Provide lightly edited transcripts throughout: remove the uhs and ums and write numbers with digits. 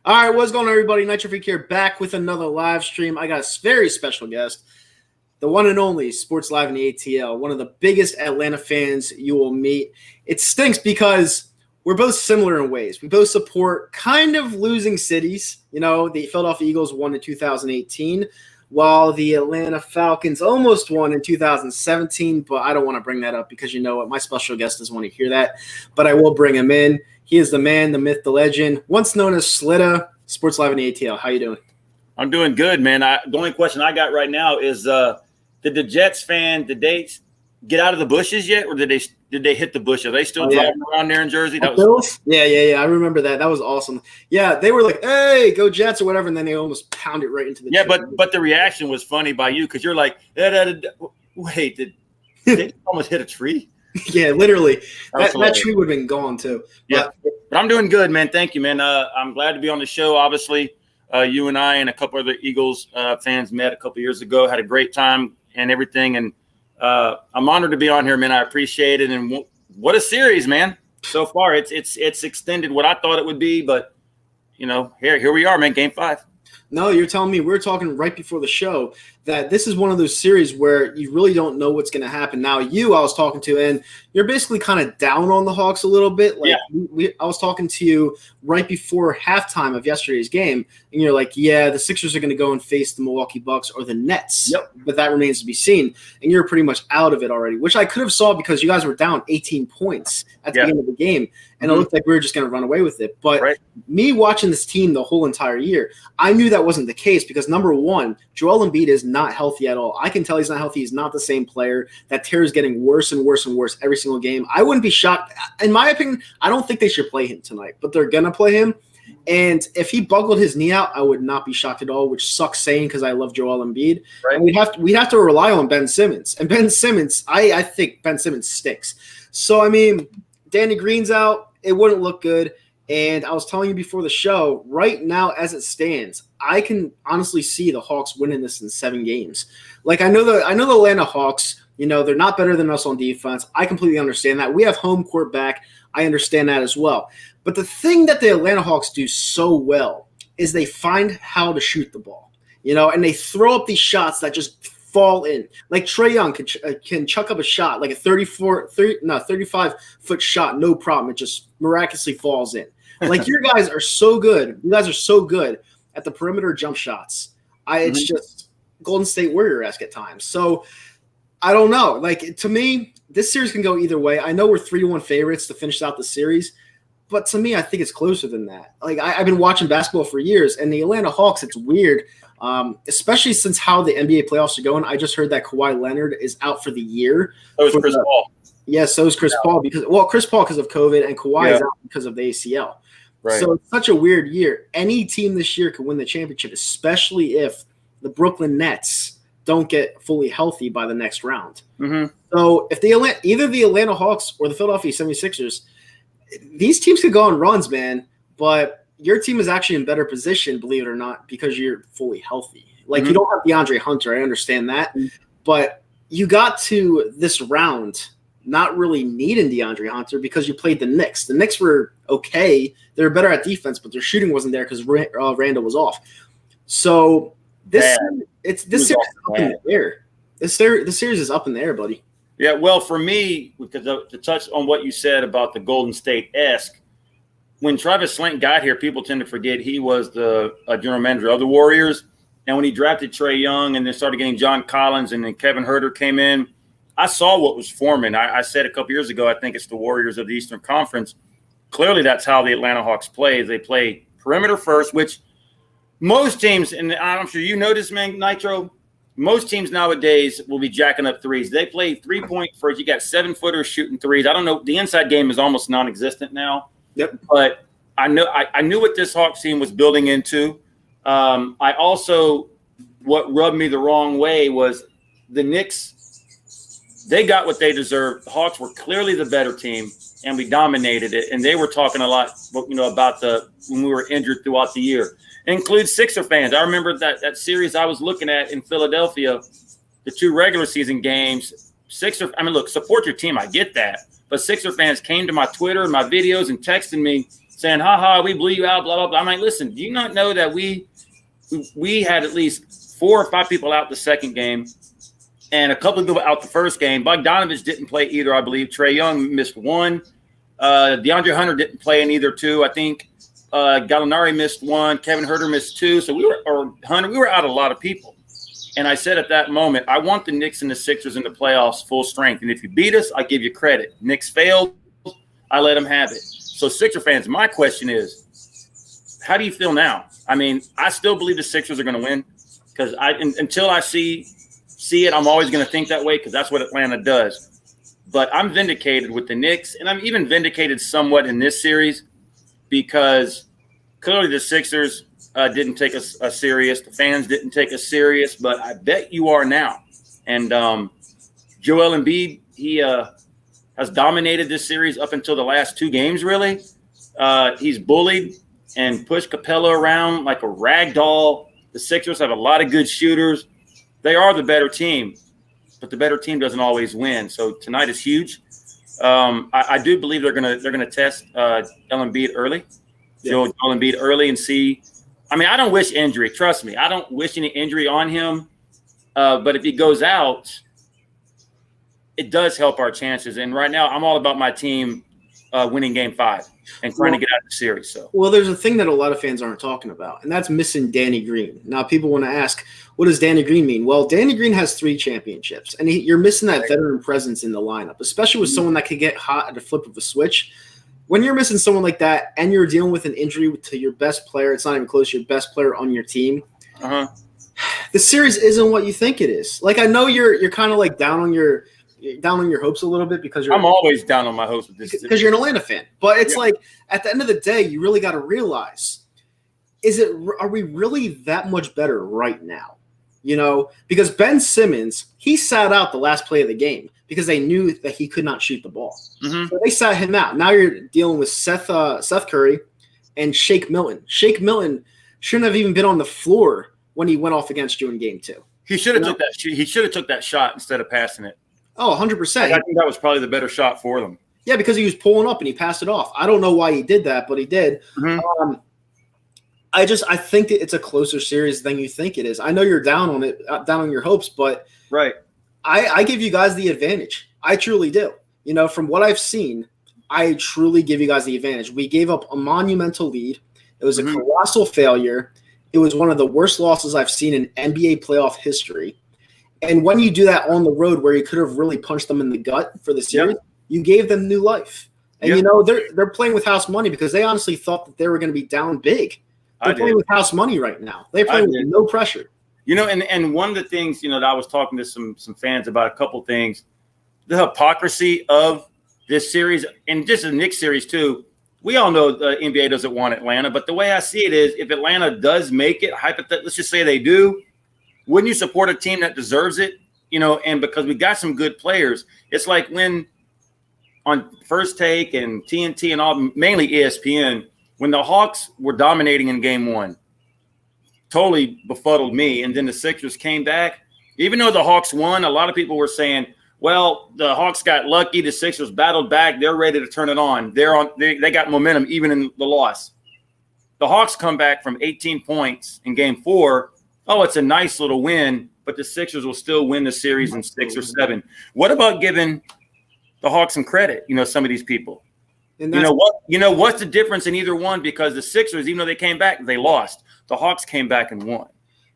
All right, what's going on, everybody? Nitro Freak here, back with another live stream. I got a very special guest, the one and only Sports Live in the ATL, one of the biggest Atlanta fans you will meet. It stinks because we're both similar in ways. We both support kind of losing cities. You know, the Philadelphia Eagles won in 2018, while the Atlanta Falcons almost won in 2017, but I don't want to bring that up because you know what? My special guest doesn't want to hear that, but I will bring him in. He is the man, the myth, the legend, once known as Slitta, Sports Live in the ATL. How you doing? I'm doing good, man. The only question I got right now is, did the Jets did they get out of the bushes yet, or did they hit the bushes? Are they still driving around there in Jersey? That was Yeah. I remember that. That was awesome. Yeah, they were like, "Hey, go Jets" or whatever, and then they almost pounded right into the tree. but the reaction was funny by you because you're like, wait, did they almost hit a tree? Yeah, literally. That tree would have been gone too. Yeah, but I'm doing good, man. Thank you, man. I'm glad to be on the show. Obviously, you and I and a couple other Eagles fans met a couple years ago, had a great time and everything. And I'm honored to be on here, man. I appreciate it. And what a series, man. So far, it's extended what I thought it would be. But, you know, here we are, man, Game 5. No, you're telling me, we were talking right before the show that this is one of those series where you really don't know what's going to happen. Now, I was talking to, and you're basically kind of down on the Hawks a little bit. Like, I was talking to you right before halftime of yesterday's game, and you're like, yeah, the Sixers are going to go and face the Milwaukee Bucks or the Nets. Yep. But that remains to be seen. And you're pretty much out of it already, which I could have saw because you guys were down 18 points at the end of the game, and it looked like we were just going to run away with it. But me watching this team the whole entire year, I knew that wasn't the case because, number one, Joel Embiid is not healthy at all. I can tell he's not healthy. He's not the same player. That tear is getting worse and worse and worse every single game. I wouldn't be shocked. In my opinion, I don't think they should play him tonight, but they're going to play him. And if he buckled his knee out, I would not be shocked at all, which sucks saying because I love Joel Embiid. Right. And we'd have to rely on Ben Simmons. And Ben Simmons, I think Ben Simmons stinks. So, I mean, Danny Green's out. It wouldn't look good. And I was telling you before the show, right now as it stands, I can honestly see the Hawks winning this in 7 games. Like, I know the Atlanta Hawks, you know, they're not better than us on defense. I completely understand that. We have home court back. I understand that as well. But the thing that the Atlanta Hawks do so well is they find how to shoot the ball, you know, and they throw up these shots that just fall in. Like Trae Young can chuck up a shot, like a 35-foot shot, no problem. It just miraculously falls in. Like, you guys are so good. You guys are so good at the perimeter jump shots. It's just Golden State Warrior-esque at times. So I don't know. Like, to me, this series can go either way. I know we're 3-1 favorites to finish out the series, but to me, I think it's closer than that. Like, I've been watching basketball for years, and the Atlanta Hawks, it's weird, especially since how the NBA playoffs are going. I just heard that Kawhi Leonard is out for the year. So is Chris Paul. Yeah, so is Chris Paul Chris Paul because of COVID, and Kawhi is out because of the ACL. Right. So it's such a weird year. Any team this year could win the championship, especially if the Brooklyn Nets don't get fully healthy by the next round. Mm-hmm. So if either the Atlanta Hawks or the Philadelphia 76ers, these teams could go on runs, man. But your team is actually in better position, believe it or not, because you're fully healthy. Like, you don't have DeAndre Hunter. I understand that. But you got to this round not really needing DeAndre Hunter because you played the Knicks. The Knicks were okay. They were better at defense, but their shooting wasn't there because Randall was off. So this series is up in the air. The series is up in the air, buddy. Yeah, well, for me, because to touch on what you said about the Golden State-esque, when Travis Slant got here, people tend to forget he was the general manager of the Warriors. And when he drafted Trae Young and then started getting John Collins and then Kevin Huerter came in, I saw what was forming. I said a couple years ago, I think it's the Warriors of the Eastern Conference. Clearly, that's how the Atlanta Hawks play. They play perimeter first, which most teams, and I'm sure you notice, man, Nitro, most teams nowadays will be jacking up threes. They play 3-point first. You got 7-footers shooting threes. I don't know. The inside game is almost non-existent now. Yep. But I knew what this Hawks team was building into. I also, what rubbed me the wrong way was the Knicks. They got what they deserved. The Hawks were clearly the better team, and we dominated it. And they were talking a lot, you know, about when we were injured throughout the year. It includes Sixer fans. I remember that series I was looking at in Philadelphia, the 2 regular season games. Look, support your team. I get that. But Sixer fans came to my Twitter and my videos and texted me saying, "Ha, we blew you out," blah blah blah. I'm like, listen, do you not know that we had at least 4 or 5 people out the second game, and a couple of people out the first game. Bogdanovich didn't play either, I believe. Trae Young missed 1. DeAndre Hunter didn't play in either 2. I think Gallinari missed 1. Kevin Huerter missed 2. So we were out a lot of people. And I said at that moment, I want the Knicks and the Sixers in the playoffs full strength. And if you beat us, I give you credit. Knicks failed, I let them have it. So Sixer fans, my question is, how do you feel now? I mean, I still believe the Sixers are going to win because until I see it, I'm always going to think that way because that's what Atlanta does. But I'm vindicated with the Knicks, and I'm even vindicated somewhat in this series because clearly the Sixers didn't take us serious. The fans didn't take us serious, but I bet you are now. And Joel Embiid, he has dominated this series up until the last 2 games, really. He's bullied and pushed Capella around like a rag doll. The Sixers have a lot of good shooters. They are the better team, but the better team doesn't always win. So tonight is huge. I do believe they're gonna test Embiid early, Joel Embiid early, and see. I mean, I don't wish injury. Trust me, I don't wish any injury on him. But if he goes out, it does help our chances. And right now, I'm all about my team winning Game 5 and trying to get out of the series. So, well, there's a thing that a lot of fans aren't talking about, and that's missing Danny Green. Now, people want to ask, what does Danny Green mean? Well, Danny Green has 3 championships, and you're missing that veteran presence in the lineup, especially with someone that could get hot at the flip of a switch. When you're missing someone like that and you're dealing with an injury to your best player, it's not even close, your best player on your team, the series isn't what you think it is. Like, I know you're kind of like down on your hopes a little bit because I'm always down on my hopes with this because you're an Atlanta fan. But it's like at the end of the day, you really got to realize, are we really that much better right now? You know, because Ben Simmons, he sat out the last play of the game because they knew that he could not shoot the ball. So they sat him out. Now you're dealing with Seth Curry and Shake Milton. Shake Milton shouldn't have even been on the floor when he went off against you in Game 2. He should have took that. He should have took that shot instead of passing it. Oh, 100%. I think that was probably the better shot for them. Yeah, because he was pulling up and he passed it off. I don't know why he did that, but he did. I think that it's a closer series than you think it is. I know you're down on it, down on your hopes, but I give you guys the advantage. I truly do. You know, from what I've seen, I truly give you guys the advantage. We gave up a monumental lead. It was a colossal failure. It was one of the worst losses I've seen in NBA playoff history. And when you do that on the road where you could have really punched them in the gut for the series, you gave them new life. And, you know, they're playing with house money because they honestly thought that they were going to be down big. They're playing with house money right now. They're playing with no pressure. You know, and one of the things, you know, that I was talking to some fans about a couple things, the hypocrisy of this series and just the Knicks series too. We all know the NBA doesn't want Atlanta, but the way I see it is if Atlanta does make it, let's just say they do, wouldn't you support a team that deserves it? You know, and because we got some good players, it's like when on First Take and TNT and all, mainly ESPN, when the Hawks were dominating in Game 1, totally befuddled me. And then the Sixers came back. Even though the Hawks won, a lot of people were saying, well, the Hawks got lucky. The Sixers battled back. They're ready to turn it on. They got momentum even in the loss. The Hawks come back from 18 points in Game 4. Oh, it's a nice little win, but the Sixers will still win the series in 6 or 7. What about giving the Hawks some credit? You know, some of these people. You know what? You know what's the difference in either one? Because the Sixers, even though they came back, they lost. The Hawks came back and won.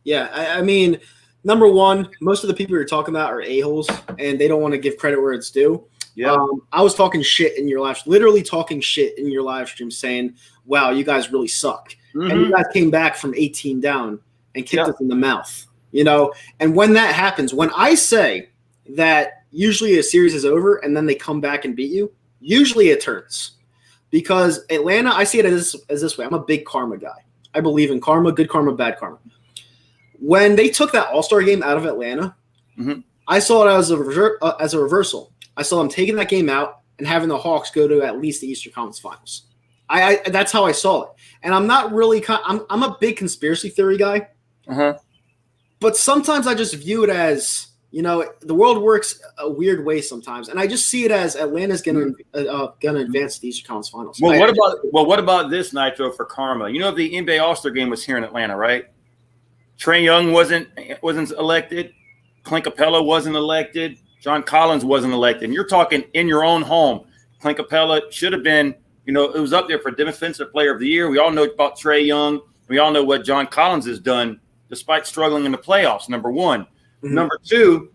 Yeah, I mean, number one, most of the people you're talking about are a-holes, and they don't want to give credit where it's due. Yeah, I was talking shit in your literally talking shit in your live stream, saying, "Wow, you guys really suck," and you guys came back from 18 down and kicked us in the mouth. You know, and when that happens, when I say that usually a series is over and then they come back and beat you, usually it turns. Because Atlanta, I see it as this way. I'm a big karma guy. I believe in karma, good karma, bad karma. When they took that All-Star game out of Atlanta, I saw it as a reversal. I saw them taking that game out and having the Hawks go to at least the Eastern Conference Finals. That's how I saw it. And I'm not really I'm a big conspiracy theory guy. But sometimes I just view it as the world works a weird way sometimes, and I just see it as Atlanta's gonna advance to the Eastern Conference Finals. What about this, Nitro, for karma? You know, the NBA All-Star Game was here in Atlanta, right? Trae Young wasn't elected. Clint Capella wasn't elected. John Collins wasn't elected. And you're talking in your own home. Clint Capella should have been, it was up there for Defensive Player of the Year. We all know about Trae Young. We all know what John Collins has done despite struggling in the playoffs, number one. Mm-hmm. Number two,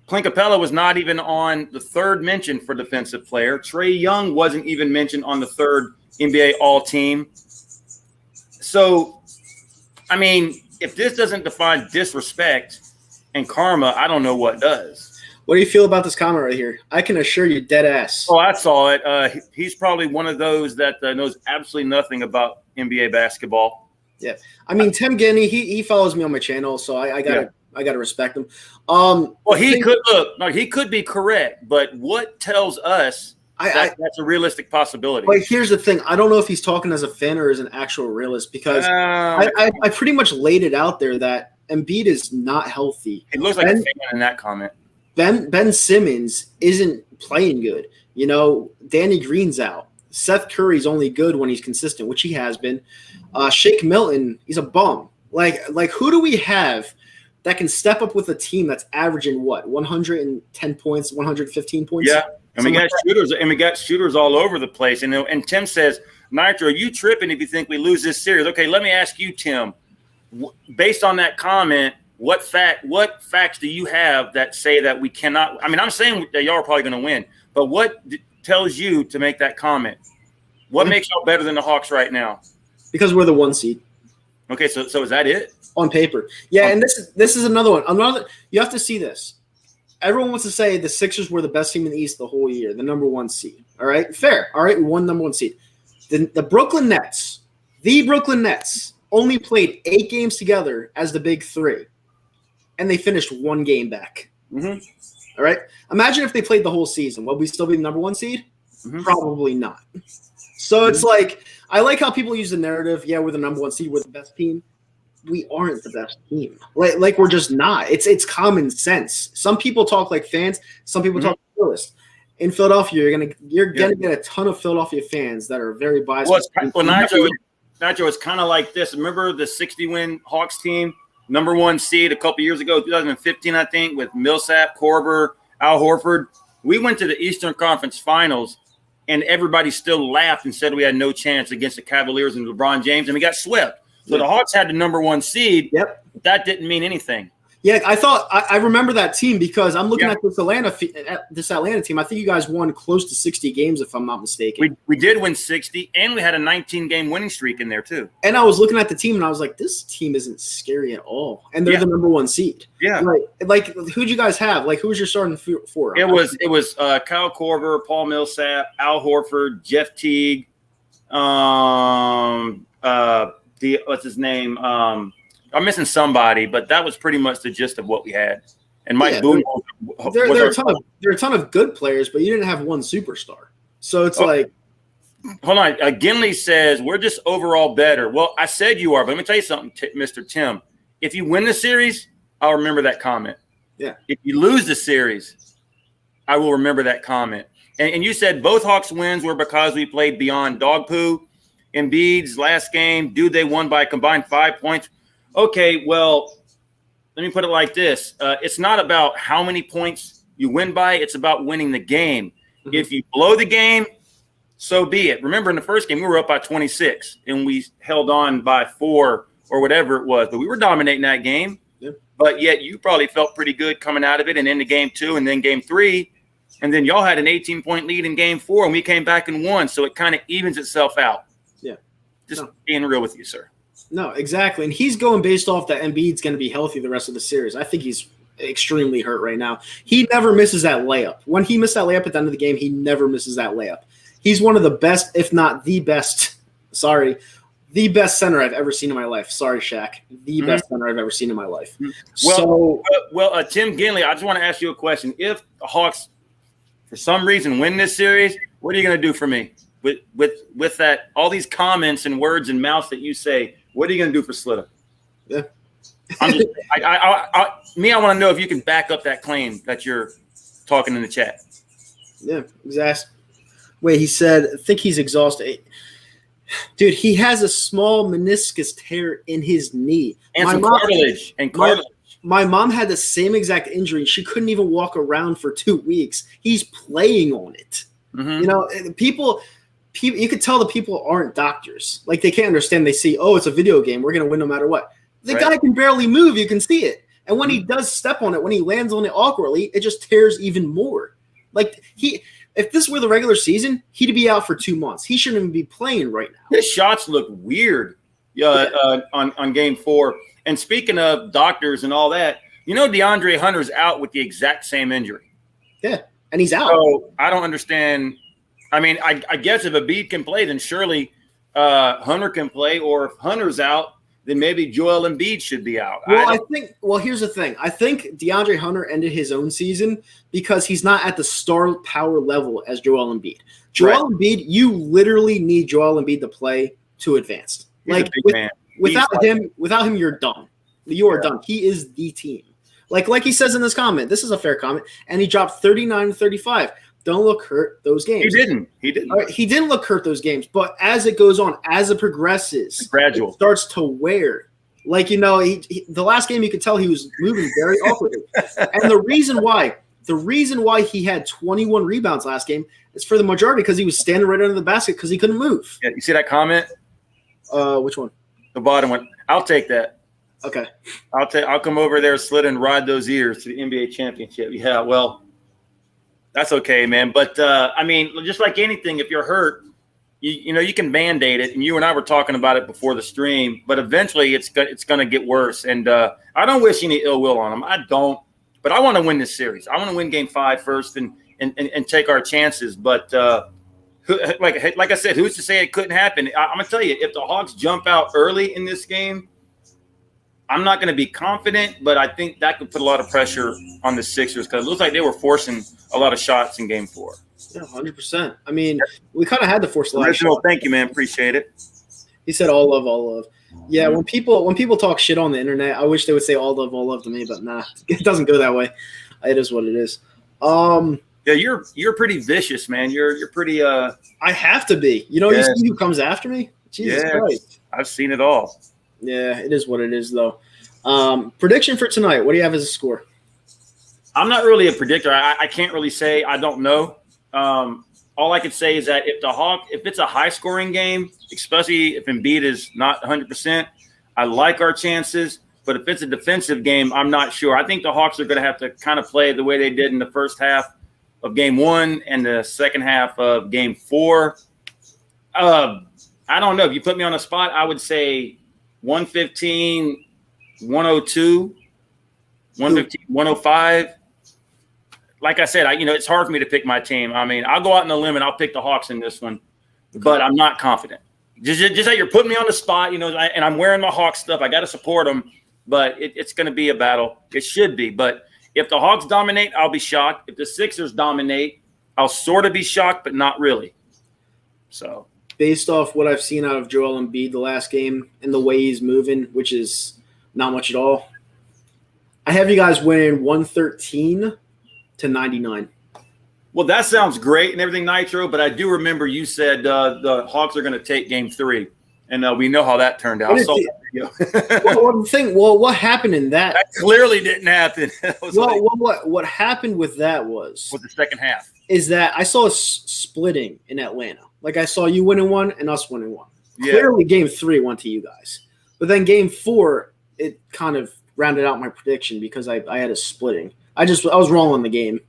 Clint Capella was not even on the third mention for Defensive Player. Trae Young wasn't even mentioned on the third NBA All-Team. So, I mean, if this doesn't define disrespect and karma, I don't know what does. What do you feel about this comment right here? I can assure you, dead ass. Oh, I saw it. He's probably one of those that knows absolutely nothing about NBA basketball. Yeah, I mean, Tim Guinea, he follows me on my channel, so I gotta respect him. Well, he could be correct, but what tells us that's a realistic possibility? But here's the thing: I don't know if he's talking as a fan or as an actual realist, because I pretty much laid it out there that Embiid is not healthy. It looks like a fan in that comment. Ben Simmons isn't playing good. Danny Green's out. Seth Curry's only good when he's consistent, which he has been. Shake Milton, he's a bum. Like who do we have that can step up with a team that's averaging 110 points, 115 points? Yeah, and we got shooters all over the place. And Tim says, Nitro, you tripping if you think we lose this series? Okay, let me ask you, Tim. Based on that comment, what facts do you have that say that we cannot? I mean, I'm saying that y'all are probably going to win, but what tells you to make that comment? What makes y'all better than the Hawks right now? Because we're the 1 seed. Okay, so is that it? On paper. Yeah, and this is another one. You have to see this. Everyone wants to say the Sixers were the best team in the East the whole year, the number 1 seed. All right, fair. All right, we won number 1 seed. The Brooklyn Nets, only played 8 games together as the big 3, and they finished 1 game back. Mm-hmm. All right, imagine if they played the whole season. Would we still be the number 1 seed? Mm-hmm. Probably not. So it's like, I like how people use the narrative, yeah, we're the number 1 seed, we're the best team. We aren't the best team. Like we're just not. It's common sense. Some people talk like fans, some people talk like realists. In Philadelphia, you're gonna get a ton of Philadelphia fans that are very biased. Nacho, it's kind of like this. Remember the 60-win Hawks team, number 1 seed a couple years ago, 2015, I think, with Millsap, Korver, Al Horford. We went to the Eastern Conference Finals, and everybody still laughed and said we had no chance against the Cavaliers and LeBron James, and we got swept. So the Hawks had the number 1 seed. Yep. But that didn't mean anything. Yeah, I remember that team because I'm looking at this Atlanta team. I think you guys won close to 60 games, if I'm not mistaken. We did win 60, and we had a 19-game winning streak in there too. And I was looking at the team, and I was like, this team isn't scary at all. And they're the number 1 seed. Yeah. Like who'd you guys have? Like, who was your starting 4? It was Kyle Korver, Paul Millsap, Al Horford, Jeff Teague, what's his name? I'm missing somebody, but that was pretty much the gist of what we had. And Mike Boone. There are a ton of good players, but you didn't have one superstar. So it's like. Hold on. Ginley says, we're just overall better. Well, I said you are, but let me tell you something, Mr. Tim. If you win the series, I'll remember that comment. Yeah. If you lose the series, I will remember that comment. And you said both Hawks wins were because we played beyond dog poo. Embiid's last game, they won by a combined 5 points. Okay, well, let me put it like this. It's not about how many points you win by. It's about winning the game. Mm-hmm. If you blow the game, so be it. Remember, in the first game, we were up by 26, and we held on by 4 or whatever it was. But we were dominating that game. Yeah. But yet you probably felt pretty good coming out of it and into game 2 and then game 3. And then y'all had an 18-point lead in game 4, and we came back and won. So it kind of evens itself out. Yeah. Just being real with you, sir. No, exactly. And he's going based off that Embiid's going to be healthy the rest of the series. I think he's extremely hurt right now. He never misses that layup. When he missed that layup at the end of the game, he never misses that layup. He's one of the best, if not the best, the best center I've ever seen in my life. Sorry, Shaq. The best center I've ever seen in my life. Well, Tim Ginley, I just want to ask you a question. If the Hawks, for some reason, win this series, what are you going to do for me? With that, all these comments and words and mouths that you say, what are you going to do for Slitta? Yeah. I'm just, I want to know if you can back up that claim that you're talking in the chat. Yeah, exactly. Wait, he said, I think he's exhausted. Dude, he has a small meniscus tear in his knee. And some cartilage. My mom had the same exact injury. She couldn't even walk around for 2 weeks. He's playing on it. Mm-hmm. You know, people, you could tell the people aren't doctors. Like, they can't understand. They see, oh, it's a video game. We're going to win no matter what. The guy can barely move. You can see it. And when he does step on it, when he lands on it awkwardly, it just tears even more. Like, if this were the regular season, he'd be out for 2 months. He shouldn't even be playing right now. His shots look weird on game 4. And speaking of doctors and all that, you know, DeAndre Hunter's out with the exact same injury. Yeah, and he's out. So I don't understand. I mean, I guess if Embiid can play, then surely Hunter can play. Or if Hunter's out, then maybe Joel Embiid should be out. Well, here's the thing. I think DeAndre Hunter ended his own season because he's not at the star power level as Joel Embiid. Joel Embiid, you literally need Joel Embiid to play to advance. Like, without him, you're done. You are done. He is the team. Like he says in this comment, this is a fair comment, and he dropped 39-35. Don't look hurt those games. He didn't. Right, he didn't look hurt those games, but as it goes on, as it progresses, it's gradual. It starts to wear. Like, you know, the last game you could tell he was moving very awkwardly. And the reason why he had 21 rebounds last game is for the majority because he was standing right under the basket because he couldn't move. Yeah, you see that comment? Which one? The bottom one. I'll take that. Okay. I'll come over there, slit and ride those ears to the NBA championship. Yeah, well, that's okay, man. But I mean, just like anything, if you're hurt, you know, you can Band-Aid it. And you and I were talking about it before the stream, but eventually it's going to get worse. And I don't wish any ill will on them. I don't. But I want to win this series. I want to win Game 5 first and take our chances. But like I said, who's to say it couldn't happen? I'm going to tell you, if the Hawks jump out early in this game, I'm not going to be confident, but I think that could put a lot of pressure on the Sixers because it looks like they were forcing a lot of shots in Game 4. Yeah, 100%. I mean, we kind of had to force a lot of shots. Thank you, man. Appreciate it. He said all love. Yeah, when people talk shit on the internet, I wish they would say all love to me, but nah, it doesn't go that way. It is what it is. Yeah, you're pretty vicious, man. You're pretty. I have to be. You know, you see who comes after me? Jesus Christ. I've seen it all. Yeah, it is what it is, though. Prediction for tonight. What do you have as a score? I'm not really a predictor. I can't really say. I don't know. All I can say is that if it's a high-scoring game, especially if Embiid is not 100%, I like our chances. But if it's a defensive game, I'm not sure. I think the Hawks are going to have to kind of play the way they did in the first half of Game 1 and the second half of Game 4. I don't know. If you put me on a spot, I would say 115, 102, 115, 105. Like I said, it's hard for me to pick my team. I mean, I'll go out on the limb and I'll pick the Hawks in this one, but I'm not confident. Just that you're putting me on the spot, and I'm wearing my Hawks stuff. I got to support them, but it's going to be a battle. It should be. But if the Hawks dominate, I'll be shocked. If the Sixers dominate, I'll sort of be shocked, but not really. So, based off what I've seen out of Joel Embiid the last game and the way he's moving, which is not much at all, I have you guys winning 113-99. Well, that sounds great and everything, Nitro, but I do remember you said the Hawks are going to take Game 3, and we know how that turned out. What happened in that? That clearly didn't happen. What happened with that was the second half. Is that I saw a splitting in Atlanta. Like, I saw you winning one and us winning one. Yeah. Clearly, Game 3 went to you guys. But then Game 4, it kind of rounded out my prediction because I had a splitting. I was wrong on the game.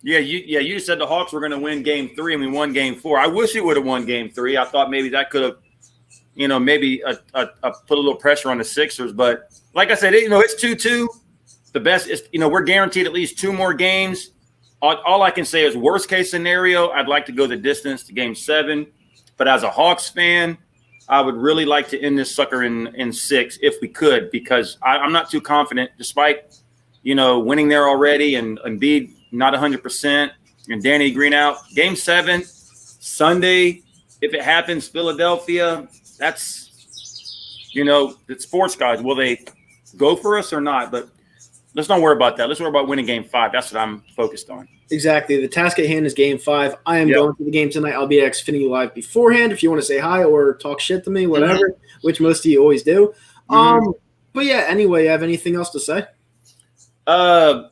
Yeah, you said the Hawks were going to win Game 3 and we won Game 4. I wish we would have won Game 3. I thought maybe that could have, maybe put a little pressure on the Sixers. But like I said, it's 2-2. The best is, we're guaranteed at least 2 more games. All I can say is worst case scenario, I'd like to go the distance to Game 7. But as a Hawks fan, I would really like to end this sucker in 6 if we could, because I'm not too confident, despite winning there already and Embiid not 100% and Danny Green out. Game 7, Sunday, if it happens, Philadelphia, that's, the sports guys. Will they go for us or not. But let's not worry about that. Let's worry about winning Game 5. That's what I'm focused on. Exactly. The task at hand is Game 5. I am going to the game tonight. I'll be at Xfinity Live beforehand if you want to say hi or talk shit to me, whatever, which most of you always do. But yeah, anyway, you have anything else to say? I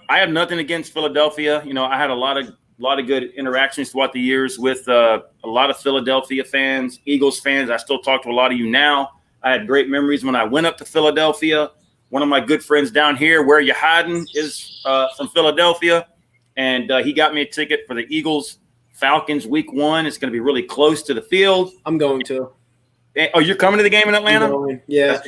have nothing against Philadelphia. You know, I had a lot of good interactions throughout the years with a lot of Philadelphia fans, Eagles fans. I still talk to a lot of you now. I had great memories when I went up to Philadelphia. One of my good friends down here, Where You Hiding, is from Philadelphia, and he got me a ticket for the Eagles-Falcons Week 1. It's going to be really close to the field. I'm going to. Oh, you're coming to the game in Atlanta? Yeah.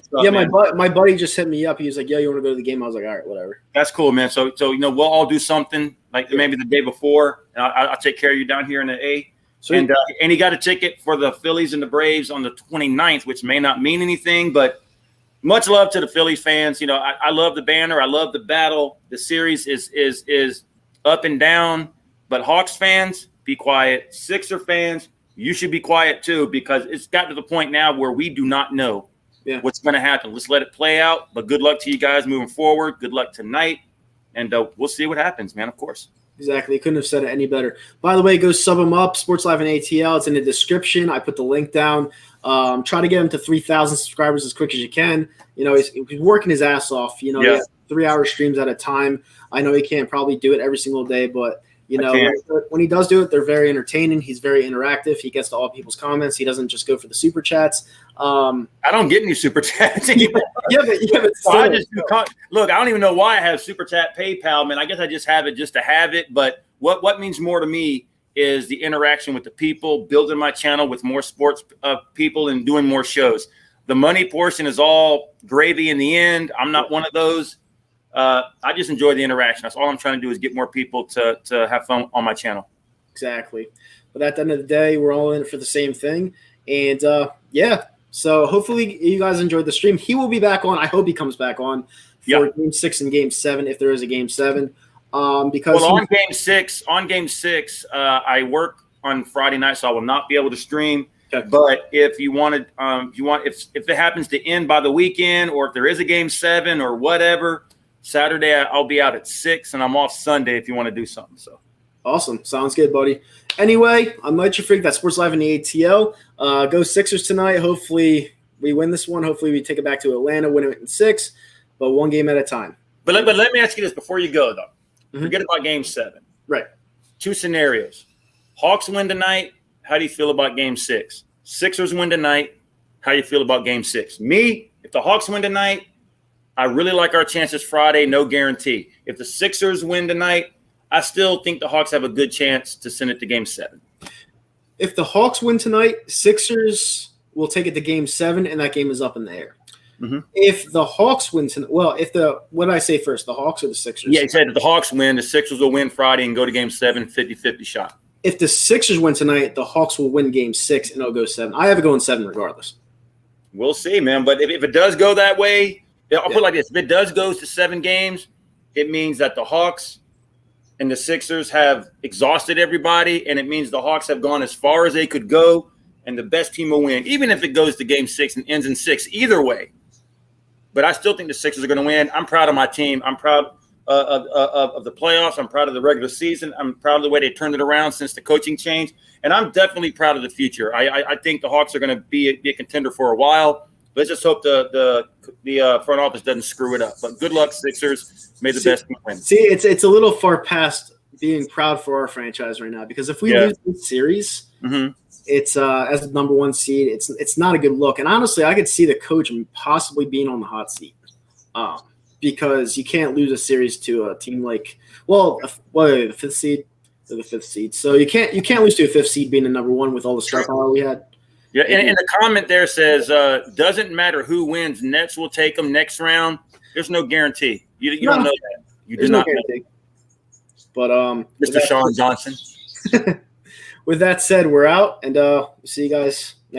My buddy just hit me up. He was like, "Yeah, you want to go to the game?" I was like, "All right, whatever." That's cool, man. So you know, we'll all do something like maybe the day before, and I'll take care of you down here in the A. Sweet. And he got a ticket for the Phillies and the Braves on the 29th, which may not mean anything, but much love to the Phillies fans. You know, I love the banner. I love the battle. The series is up and down, but Hawks fans, be quiet. Sixer fans, you should be quiet too, because it's gotten to the point now where we do not know what's going to happen. Let's let it play out. But good luck to you guys moving forward. Good luck tonight. And we'll see what happens, man, of course. Exactly. Couldn't have said it any better. By the way, go sub him up, Sports Live and ATL. It's in the description. I put the link down. Try to get him to 3,000 subscribers as quick as you can. You know, he's working his ass off. You know, he has 3-hour streams at a time. I know he can't probably do it every single day, but you know, when he does do it, they're very entertaining. He's very interactive. He gets to all people's comments. He doesn't just go for the super chats. I don't get any super chats. but so I just look. I don't even know why I have super chat PayPal, man. I guess I just have it just to have it. But what means more to me is the interaction with the people, building my channel with more sports people, and doing more shows. The money portion is all gravy in the end. I'm not one of those. I just enjoy the interaction. That's all I'm trying to do is get more people to have fun on my channel. Exactly. But at the end of the day, we're all in it for the same thing. And so hopefully you guys enjoyed the stream. He will be back on. I hope he comes back on for Game 6 and Game 7, if there is a Game 7. Because on Game 6, I work on Friday night, so I will not be able to stream. Okay. But if you wanted, if it happens to end by the weekend, or if there is a Game 7 or whatever, Saturday I'll be out at 6, and I'm off Sunday if you want to do something. So awesome, sounds good, buddy. Anyway, I'm Nitro Freak. That's Sports Live in the ATL. Go Sixers tonight. Hopefully we win this one. Hopefully we take it back to Atlanta, win it in 6, but one game at a time. But let me ask you this before you go, though. Mm-hmm. Forget about Game 7. Right. 2 scenarios. Hawks win tonight. How do you feel about Game 6? Sixers win tonight. How do you feel about Game 6? Me, if the Hawks win tonight, I really like our chances Friday. No guarantee. If the Sixers win tonight, I still think the Hawks have a good chance to send it to Game 7. If the Hawks win tonight, Sixers will take it to Game 7, and that game is up in the air. Mm-hmm. If the Hawks win tonight, what did I say first, the Hawks or the Sixers? Yeah, he said if the Hawks win, the Sixers will win Friday and go to Game 7, 50-50 shot. If the Sixers win tonight, the Hawks will win Game 6, and it'll go 7. I have it going 7 regardless. We'll see, man. But if it does go that way, I'll put it like this. If it does go to 7 games, it means that the Hawks and the Sixers have exhausted everybody, and it means the Hawks have gone as far as they could go, and the best team will win, even if it goes to Game 6 and ends in 6. Either way. But I still think the Sixers are going to win. I'm proud of my team. I'm proud of the playoffs. I'm proud of the regular season. I'm proud of the way they turned it around since the coaching change. And I'm definitely proud of the future. I think the Hawks are going to be a contender for a while. Let's just hope the front office doesn't screw it up. But good luck, Sixers. May the best team win. See, it's a little far past being proud for our franchise right now, because if we lose this series, it's as the number 1 seed, it's not a good look. And honestly, I could see the coach possibly being on the hot seat, because you can't lose a series to a team like the 5th seed or the 5th seed. So you can't lose to a 5th seed being the number 1 with all the star power we had. Yeah, and the comment there says, doesn't matter who wins, Nets will take them next round. There's no guarantee. You don't know that. You do not know. But Mr. Sean Johnson. With that said, we're out, and see you guys